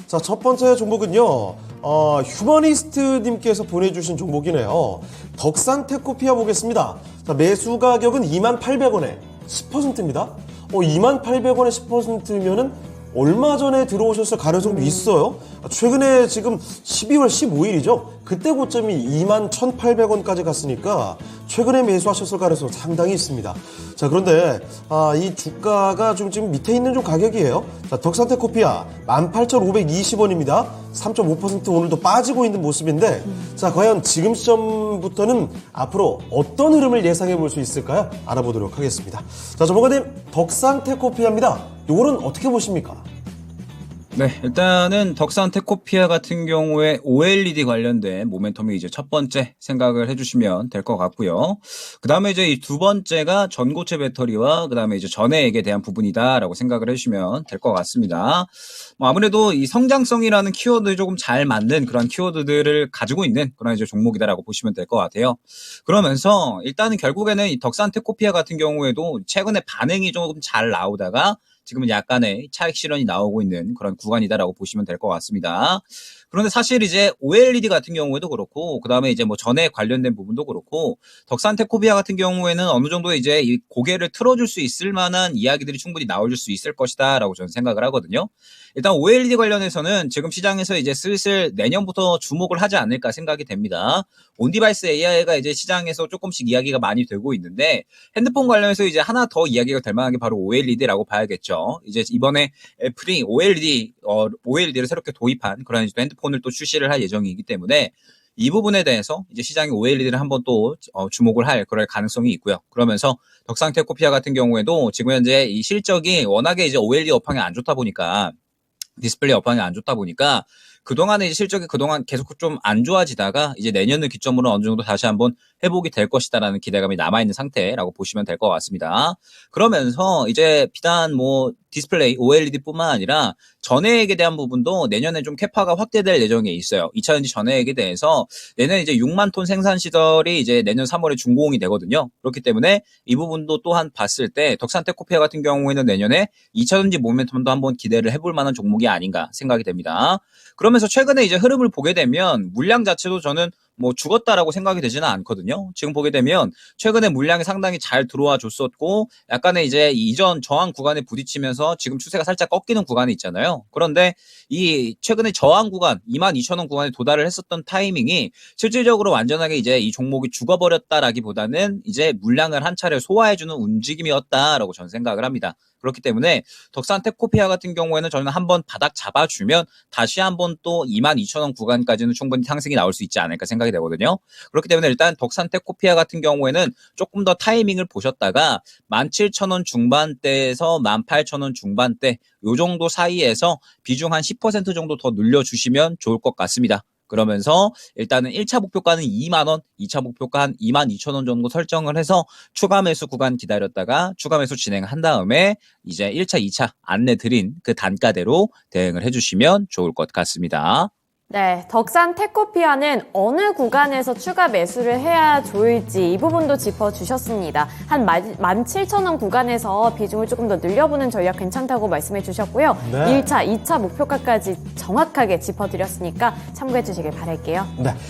자, 첫 번째 종목은요. 휴머니스트님께서 보내주신 종목이네요. 덕산 테코피아 보겠습니다. 자, 매수 가격은 28,000원에 10%입니다. 28,000원에 10%면은 얼마 전에 들어오셨을 가능성도 있어요. 최근에 지금 12월 15일이죠. 그때 고점이 21,800원까지 갔으니까 최근에 매수하셨을 가능성 상당히 있습니다. 자, 그런데 이 주가가 좀 지금 밑에 있는 좀 가격이에요. 자, 덕산테코피아 18,520원입니다. 3.5% 오늘도 빠지고 있는 모습인데, 자, 과연 지금 시점부터는 앞으로 어떤 흐름을 예상해 볼 수 있을까요? 알아보도록 하겠습니다. 자, 전문가님, 덕산테코피아입니다. 요거는 어떻게 보십니까? 네, 일단은 덕산 테코피아 같은 경우에 OLED 관련된 모멘텀이 이제 첫 번째 생각을 해주시면 될 것 같고요. 그 다음에 이제 이 두 번째가 전고체 배터리와 그 다음에 이제 전해액에 대한 부분이다라고 생각을 해주시면 될 것 같습니다. 아무래도 이 성장성이라는 키워드에 조금 잘 맞는 그런 키워드들을 가지고 있는 그런 이제 종목이다라고 보시면 될 것 같아요. 그러면서 일단은 결국에는 이 덕산 테코피아 같은 경우에도 최근에 반응이 조금 잘 나오다가 지금은 약간의 차익 실현이 나오고 있는 그런 구간이다라고 보시면 될 것 같습니다. 그런데 사실 이제 OLED 같은 경우에도 그렇고, 그 다음에 이제 뭐 전에 관련된 부분도 그렇고, 덕산 테코피아 같은 경우에는 어느 정도 이제 이 고개를 틀어줄 수 있을 만한 이야기들이 충분히 나올 수 있을 것이다라고 저는 생각을 하거든요. 일단 OLED 관련해서는 지금 시장에서 이제 슬슬 내년부터 주목을 하지 않을까 생각이 됩니다. 온디바이스 AI가 이제 시장에서 조금씩 이야기가 많이 되고 있는데, 핸드폰 관련해서 이제 하나 더 이야기가 될 만한 게 바로 OLED라고 봐야겠죠. 이제 이번에 애플이 OLED를 새롭게 도입한 그런 핸드폰을 또 출시를 할 예정이기 때문에 이 부분에 대해서 이제 시장이 OLED를 한번 또 주목을 할 그럴 가능성이 있고요. 그러면서 덕산테코피아 같은 경우에도 지금 현재 이 실적이 워낙에 이제 OLED 업황이 안 좋다 보니까 디스플레이 업황이 안 좋다 보니까 그동안에 이제 실적이 그동안 계속 좀 안 좋아지다가 이제 내년을 기점으로 어느 정도 다시 한번 회복이 될 것이다라는 기대감이 남아있는 상태라고 보시면 될 것 같습니다. 그러면서 이제 비단 뭐 디스플레이 OLED뿐만 아니라 전해액에 대한 부분도 내년에 좀 캐파가 확대될 예정에 있어요. 2차전지 전해액에 대해서 내년 이제 6만 톤 생산 시설이 이제 내년 3월에 준공이 되거든요. 그렇기 때문에 이 부분도 또한 봤을 때 덕산테코피아 같은 경우에는 내년에 2차전지 모멘텀도 한번 기대를 해볼 만한 종목이 아닌가 생각이 됩니다. 그러면서 최근에 이제 흐름을 보게 되면 물량 자체도 저는 뭐 죽었다라고 생각이 되지는 않거든요. 지금 보게 되면 최근에 물량이 상당히 잘 들어와 줬었고 약간의 이제 이전 저항 구간에 부딪히면서 지금 추세가 살짝 꺾이는 구간이 있잖아요. 그런데 이 최근에 저항 구간 22,000원 구간에 도달을 했었던 타이밍이 실질적으로 완전하게 이제 이 종목이 죽어버렸다라기보다는 이제 물량을 한 차례 소화해주는 움직임이었다라고 저는 생각을 합니다. 그렇기 때문에 덕산테코피아 같은 경우에는 저는 한번 바닥 잡아주면 다시 한번 또 22,000원 구간까지는 충분히 상승이 나올 수 있지 않을까 생각이 되거든요. 그렇기 때문에 일단 덕산테코피아 같은 경우에는 조금 더 타이밍을 보셨다가 17,000원 중반대에서 18,000원 중반대 요 정도 사이에서 비중 한 10% 정도 더 늘려주시면 좋을 것 같습니다. 그러면서 일단은 1차 목표가는 2만 원, 2차 목표가 한 22,000원 정도 설정을 해서 추가 매수 구간 기다렸다가 추가 매수 진행한 다음에 이제 1차, 2차 안내 드린 그 단가대로 대응을 해주시면 좋을 것 같습니다. 네, 덕산 테코피아는 어느 구간에서 추가 매수를 해야 좋을지 이 부분도 짚어주셨습니다. 한 17,000원 구간에서 비중을 조금 더 늘려보는 전략 괜찮다고 말씀해 주셨고요. 네. 1차, 2차 목표가까지 정확하게 짚어드렸으니까 참고해 주시길 바랄게요. 네.